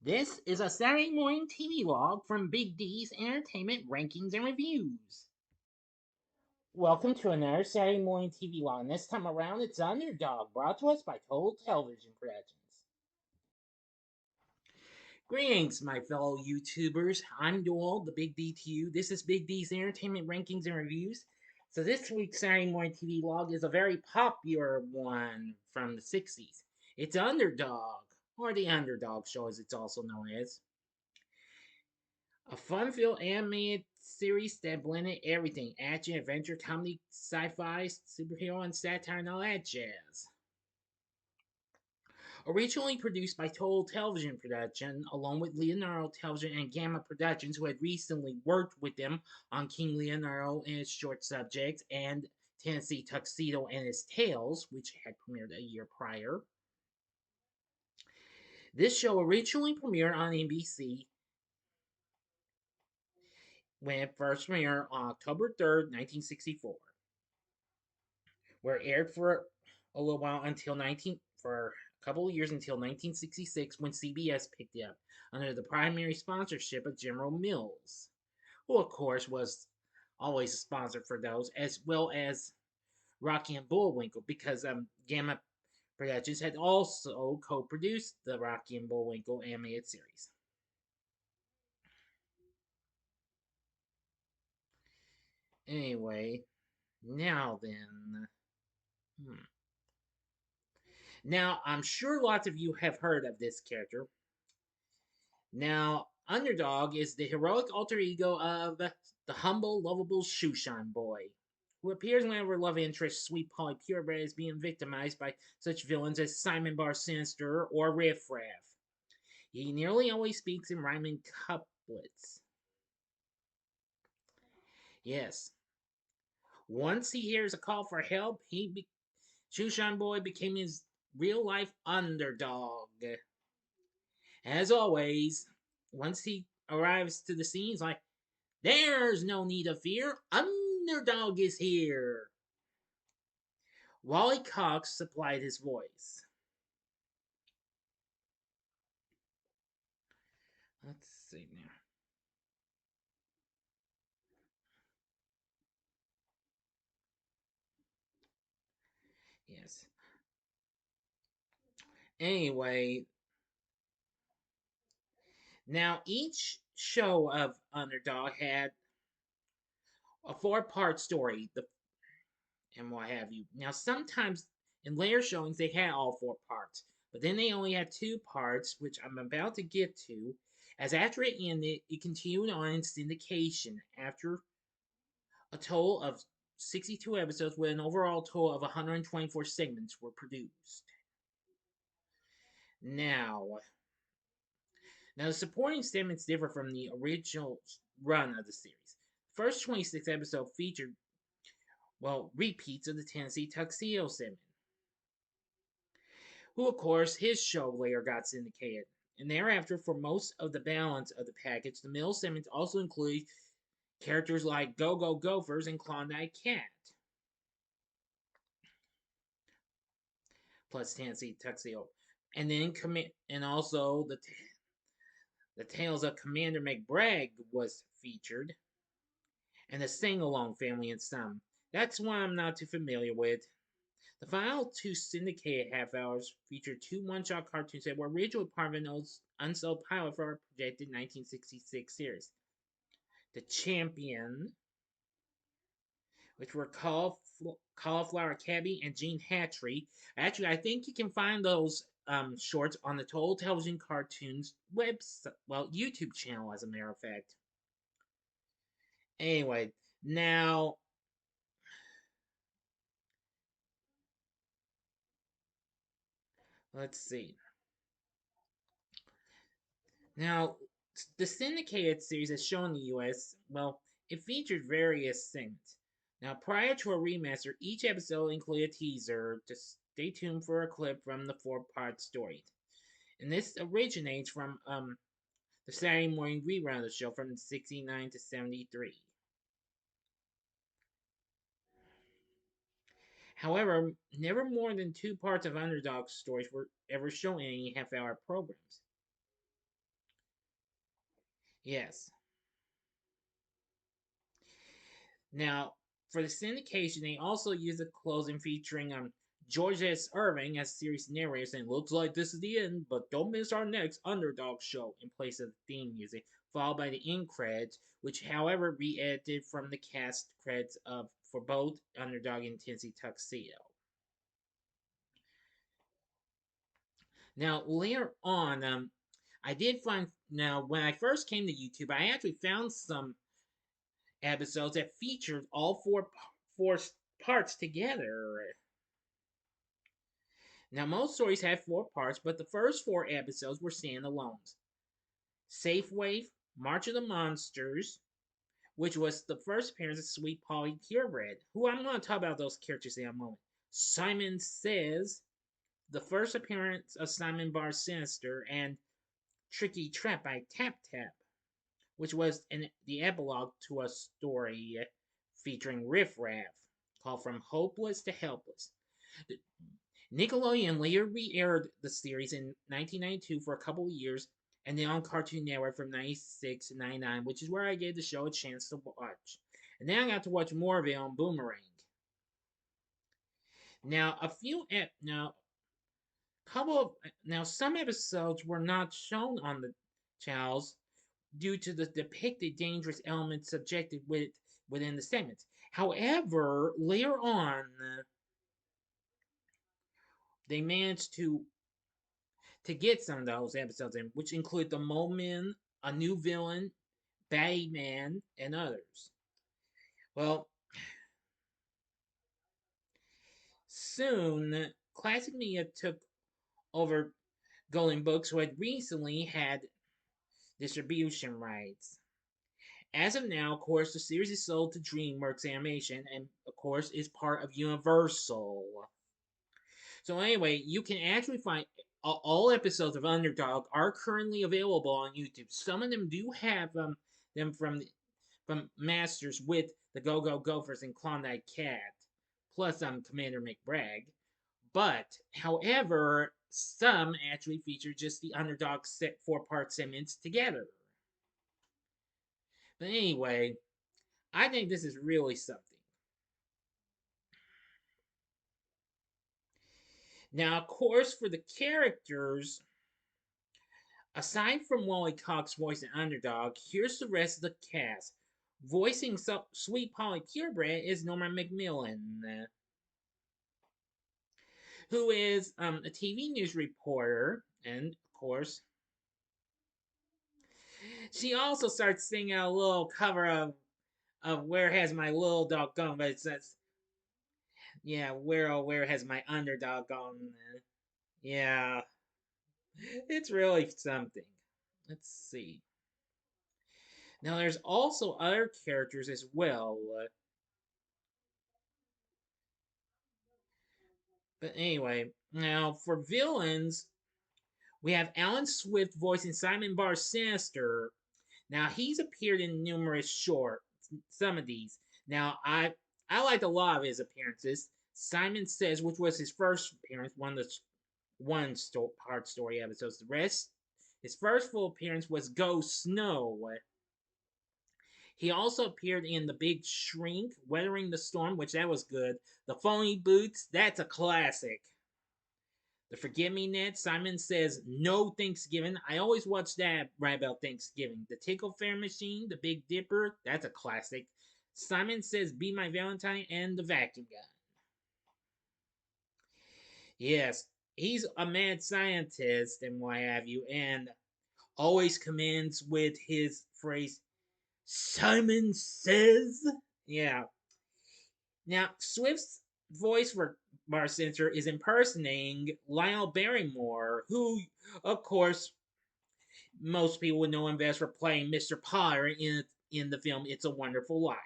This is a Saturday morning TV log from Big D's Entertainment Rankings and Reviews. Welcome to another Saturday morning TV log, and this time around it's Underdog, brought to us by Total Television Productions. Greetings, my fellow YouTubers. I'm Doyle, the Big D to you. This is Big D's Entertainment Rankings and Reviews. So this week's Saturday morning TV log is a very popular one from the 60s. It's Underdog, or the Underdog Show as it's also known as. A fun-filled animated series that blended everything: action, adventure, comedy, sci-fi, superhero, and satire, and all that jazz. Originally produced by Total Television Production, along with Leonardo Television and Gamma Productions, who had recently worked with them on King Leonardo and his short subjects, and Tennessee Tuxedo and his Tales, which had premiered a year prior. This show originally premiered on NBC when it first premiered on October 3rd, 1964. Where it aired for a little while for a couple of years until 1966 when CBS picked it up under the primary sponsorship of General Mills, who of course was always a sponsor for those, as well as Rocky and Bullwinkle, because Gamma Productions had also co-produced the Rocky and Bullwinkle animated series. Anyway, now then. Hmm. Now, I'm sure lots of you have heard of this character. Now, Underdog is the heroic alter ego of the humble, lovable Shoeshine Boy, who appears whenever love interest Sweet Polly Purebred is being victimized by such villains as Simon Bar Sinister or Riff Raff. He nearly always speaks in rhyming couplets. Yes. Once he hears a call for help, Shoeshine Boy became his real life underdog. As always, once he arrives to the scene, he's like, "There's no need of fear. Underdog is here." Wally Cox supplied his voice. Let's see now. Yes. Anyway, now each show of Underdog had a four-part story, and what have you. Now, sometimes in later showings they had all four parts, but then they only had two parts, which I'm about to get to. As after it ended, it continued on in syndication after a total of 62 episodes with an overall total of 124 segments were produced. Now, the supporting segments differ from the original run of the series. The first 26 episodes featured, repeats of the Tennessee Tuxedo segment, who of course his show later got syndicated. And thereafter, for most of the balance of the package, the middle segments also include characters like Go Go Gophers and Klondike Cat, plus Tennessee Tuxedo, and then and also the Tales of Commander McBragg was featured, and the Sing Along family and some. That's one I'm not too familiar with. The final two syndicated half hours featured two one-shot cartoons that were originally part of an unsold pilot for a projected 1966 series. The Champion, which were Cauliflower Cabby and Gene Hatchery. Actually, I think you can find those shorts on the Total Television Cartoons website, YouTube channel, as a matter of fact. Anyway, now let's see. Now, the syndicated series as shown in the US, it featured various segments. Now, prior to a remaster, each episode included a teaser to stay tuned for a clip from the four-part story. And this originates from the Saturday morning rerun of the show from 69 to 73. However, never more than two parts of Underdog stories were ever shown in any half-hour programs. Yes. Now, for the syndication, they also used a closing featuring George S. Irving as series narrator saying, "Looks like this is the end, but don't miss our next Underdog show," in place of the theme music, followed by the end credits, which, however, re-edited from the cast credits of for both Underdog and Tennessee Tuxedo. Now, later on, I did find, now, when I first came to YouTube, I actually found some episodes that featured all four parts together. Now, most stories have 4 parts, but the first 4 episodes were standalones. Safeway, March of the Monsters, which was the first appearance of Sweet Polly Purebred, who I'm going to talk about those characters in a moment. Simon Says, the first appearance of Simon Bar Sinister, and Tricky Trap by Tap Tap, which was the epilogue to a story featuring Riff Raff called From Hopeless to Helpless. Nickelodeon later re-aired the series in 1992 for a couple of years, and then on Cartoon Network from 96 to 99, which is where I gave the show a chance to watch. And then I got to watch more of it on Boomerang. Now, some episodes were not shown on the channels due to the depicted dangerous elements subjected within the segments. However, later on, they managed to get some of those episodes in, which include the Mole Men, a new villain, Batman, and others. Well, soon, Classic Media took over Golden Books, who had recently had distribution rights. As of now, of course, the series is sold to DreamWorks Animation and, of course, is part of Universal. So anyway, you can actually find all episodes of Underdog are currently available on YouTube. Some of them do have them from Masters with the Go Go Gophers and Klondike Cat, plus Commander McBragg. But however, some actually feature just the Underdog set 4-part segments together. But anyway, I think this is really something. Now, of course, for the characters, aside from Wally Cox voicing Underdog, here's the rest of the cast. Voicing Sweet Polly Purebred is Norma McMillan, who is a TV news reporter, and of course, she also starts singing a little cover of "Where Has My Little Dog Gone," but it says, "Yeah, where has my underdog gone?" Yeah, it's really something. Let's see. Now, there's also other characters as well. But anyway, now for villains, we have Alan Swift voicing Simon Bar Sinister. Now, he's appeared in numerous shorts, some of these. Now, I liked a lot of his appearances. Simon Says, which was his first appearance, part story episodes. The rest, his first full appearance was Go Snow. He also appeared in The Big Shrink, Weathering the Storm, which that was good. The Phony Boots, that's a classic. The Forgive Me Net, Simon Says No Thanksgiving. I always watch that right about Thanksgiving. The Tickle Fair Machine, The Big Dipper, that's a classic. Simon Says Be My Valentine, and The Vacuum Gun. Yes, he's a mad scientist and what have you, and always commends with his phrase, Simon Says. Yeah. Now, Swift's voice for Bar Sensor is impersonating Lionel Barrymore, who, of course, most people would know him best for playing Mr. Potter in the film It's a Wonderful Life.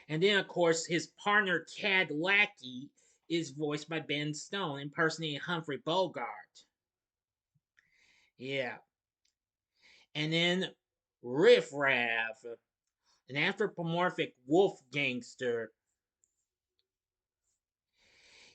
And then, of course, his partner Cad Lackey is voiced by Ben Stone, impersonating Humphrey Bogart. Yeah. And then Riff Raff, an anthropomorphic wolf gangster.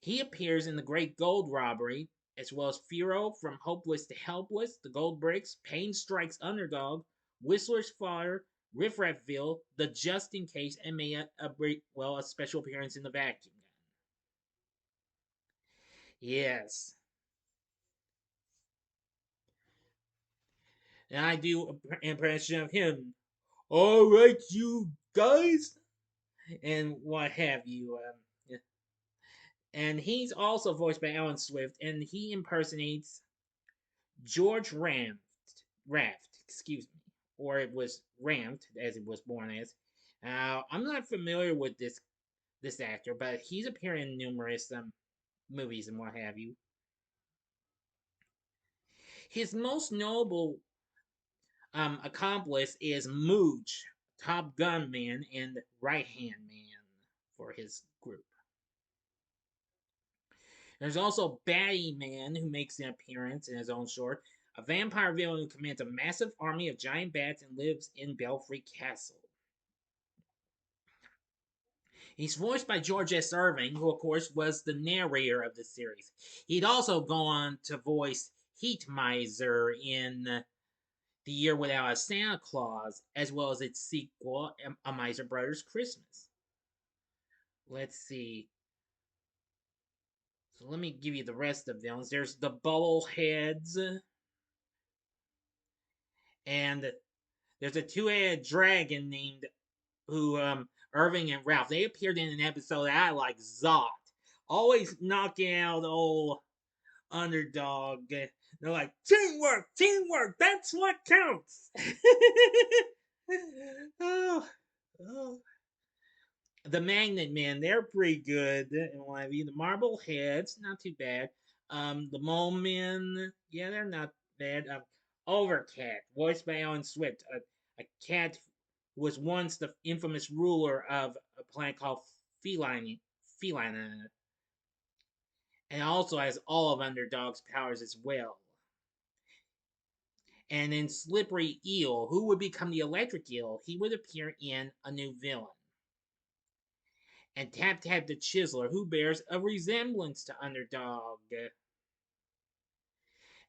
He appears in The Great Gold Robbery, as well as Firo from Hopeless to Helpless, The Gold Bricks, Pain Strikes Underdog, Whistler's Fire, Riff Raffville, The Just in Case, and made a special appearance in The Vacuum Gun. Yes. And I do an impression of him. All right, you guys, and what have you. And he's also voiced by Alan Swift, and he impersonates George Raft, or it was Ramped, as it was born as. I'm not familiar with this actor, but he's appeared in numerous movies and what have you. His most notable accomplice is Mooch, Top Gun Man, and Right Hand Man for his group. There's also Batty Man, who makes an appearance in his own short, a vampire villain who commands a massive army of giant bats and lives in Belfry Castle. He's voiced by George S. Irving, who, of course, was the narrator of the series. He'd also go on to voice Heat Miser in The Year Without a Santa Claus, as well as its sequel, A Miser Brothers Christmas. Let's see. So let me give you the rest of the villains. There's the Bubbleheads, and there's a two-headed dragon named Irving and Ralph. They appeared in an episode that I like, Zot. Always knocking out old Underdog. They're like, teamwork, teamwork, that's what counts. oh, oh. The Magnet Men, they're pretty good. The Marbleheads, not too bad. The Mole Men, yeah, they're not bad. Overcat, voiced by Alan Swift, a cat who was once the infamous ruler of a planet called Feline, and also has all of Underdog's powers as well. And then Slippery Eel, who would become the Electric Eel, he would appear in a new villain. And Tap Tap the Chiseler, who bears a resemblance to Underdog.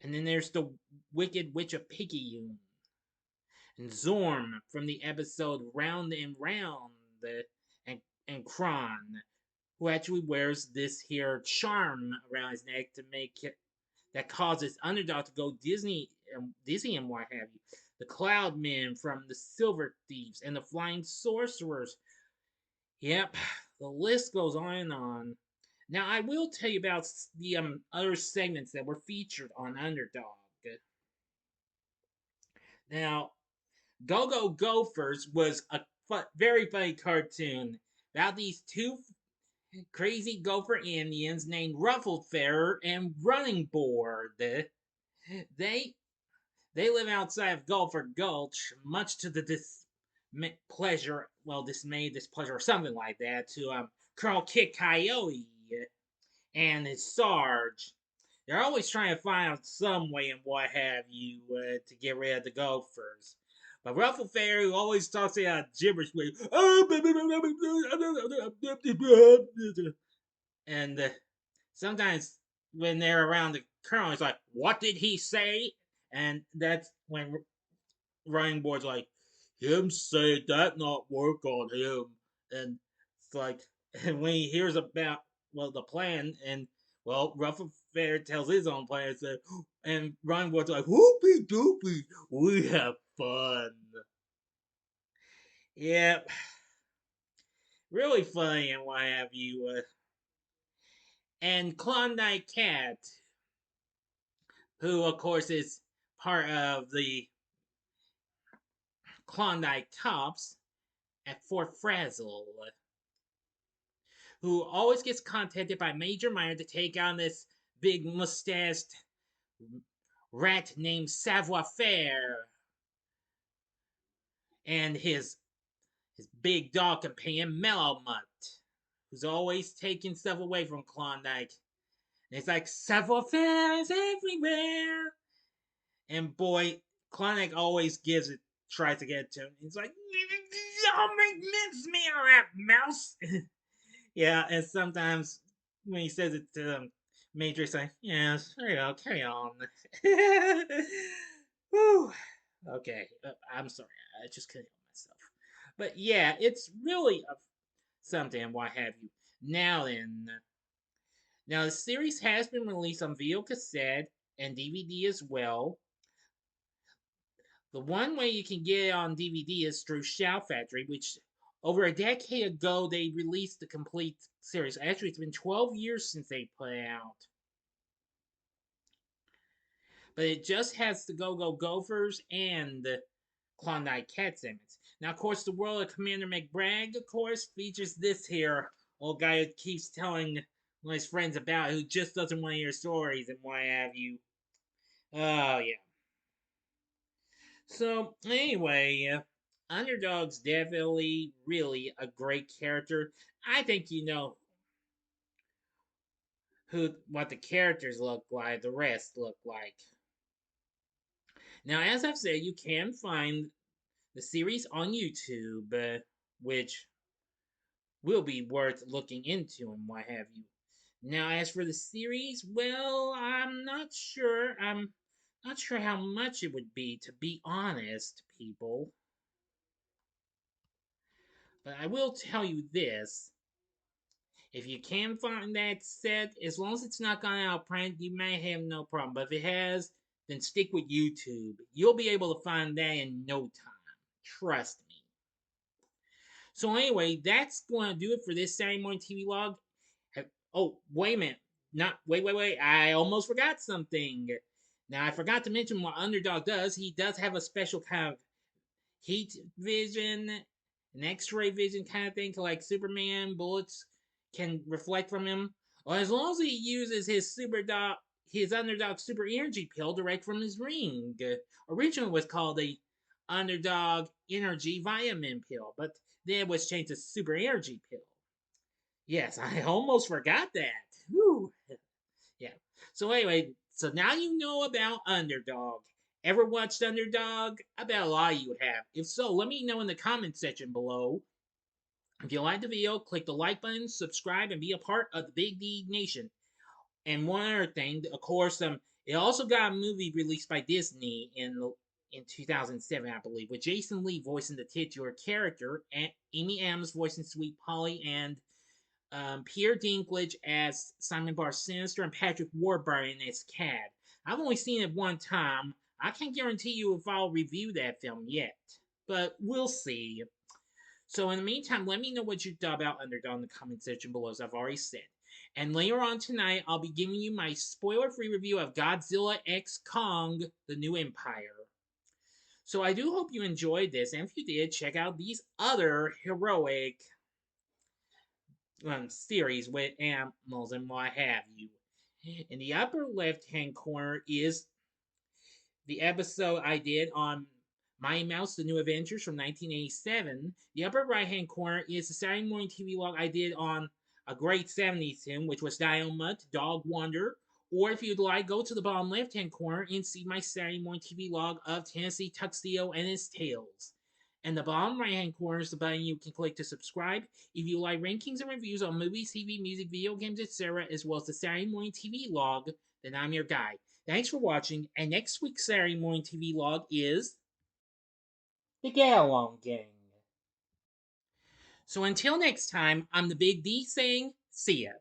And then there's the Wicked Witch of Picayune. And Zorm from the episode Round and Round. And Kron, who actually wears this here charm around his neck to make it that causes Underdog to go dizzy and what have you. The Cloud Men from the Silver Thieves and the Flying Sorcerers. Yep, the list goes on and on. Now, I will tell you about the other segments that were featured on Underdog. Now, Go Go Gophers was a very funny cartoon about these two crazy gopher Indians named Rufflefarer and Running Board. They live outside of Gopher Gulch, much to the displeasure, or something like that, to Colonel Kid Coyote and his Sarge. They're always trying to find out some way and what have you to get rid of the Gophers. But Rufflefarer, who always talks in a gibberish way, and sometimes when they're around the colonel, it's like, "What did he say?" And that's when Running Board's like, "Him say that not work on him," and it's like, and when he hears about the plan, and Rufflefarer tells his own plan, and Running Board's like, "Whoopie doopie, we have fun." Yeah, really funny and what have you. And Klondike Cat, who of course is part of the Klondike Cops at Fort Frazzle, who always gets contacted by Major Minor to take on this big mustached rat named Savoir Faire and his big dog companion Mellow Mutt, who's always taking stuff away from Klondike. And it's like, Savoir Faire is everywhere. And boy, Klondike always tries to get it to him. He's like, "Don't make mincemeat of that mouse." Yeah, and sometimes when he says it to them, Matrix like, yes, carry on. Whew. Okay, I'm sorry, I just couldn't help myself. But yeah, it's really something, what have you. Now then, now the series has been released on video cassette and DVD as well. The one way you can get it on DVD is through Shout Factory, which over a decade ago they released the complete series. Actually, it's been 12 years since they put it out. But it just has the Go Go Gophers and the Klondike Cats in it. Now, of course, the world of Commander McBride, of course, features this here old guy who keeps telling one of his friends about it, who just doesn't want to hear stories and what have you. Oh, yeah. So, anyway, Underdog's definitely really a great character. I think you know what the characters look like, the rest look like. Now, as I've said, you can find the series on YouTube, which will be worth looking into and what have you. Now, as for the series, well, I'm not sure. I'm not sure how much it would be, to be honest, people. But I will tell you this. If you can find that set, as long as it's not gone out of print, you may have no problem. But if it has, then stick with YouTube. You'll be able to find that in no time. Trust me. So anyway, that's going to do it for this Saturday morning TV log. Oh, wait a minute. Not wait. I almost forgot something. Now I forgot to mention what Underdog does. He does have a special kind of heat vision, an X-ray vision kind of thing, like Superman. Bullets can reflect from him. Well, as long as he uses his Underdog super energy pill direct from his ring. Originally was called a Underdog energy vitamin pill, but then it was changed to super energy pill. Yes, I almost forgot that. Whew. Yeah. So anyway, so now you know about Underdog. Ever watched Underdog? I bet a lot of you have. If so, let me know in the comment section below. If you liked the video, click the like button, subscribe, and be a part of the Big D Nation. And one other thing, of course, it also got a movie released by Disney in 2007, I believe, with Jason Lee voicing the titular character, and Amy Adams voicing Sweet Polly, and Peter Dinklage as Simon Bar Sinister, and Patrick Warburton as Cad. I've only seen it one time. I can't guarantee you if I'll review that film yet, but we'll see. So in the meantime, let me know what you thought about Underdog in the comment section below, as I've already said. And later on tonight, I'll be giving you my spoiler-free review of Godzilla X Kong: The New Empire. So I do hope you enjoyed this, and if you did, check out these other heroic series with animals and what have you. In the upper left hand corner is the episode I did on Mighty Mouse: The New Adventures from 1987. The upper right hand corner is the Saturday morning TV log I did on a great 70s hymn, which was Dynamite, Dog Wonder. Or if you'd like, go to the bottom left hand corner and see my Saturday morning TV log of Tennessee Tuxedo and his tales. And the bottom right hand corner is the button you can click to subscribe. If you like rankings and reviews on movies, TV, music, video games, etc., as well as the Saturday morning TV log, then I'm your guy. Thanks for watching, and next week's Saturday morning TV log is the Get Along Gang. So until next time, I'm the Big D saying, see ya.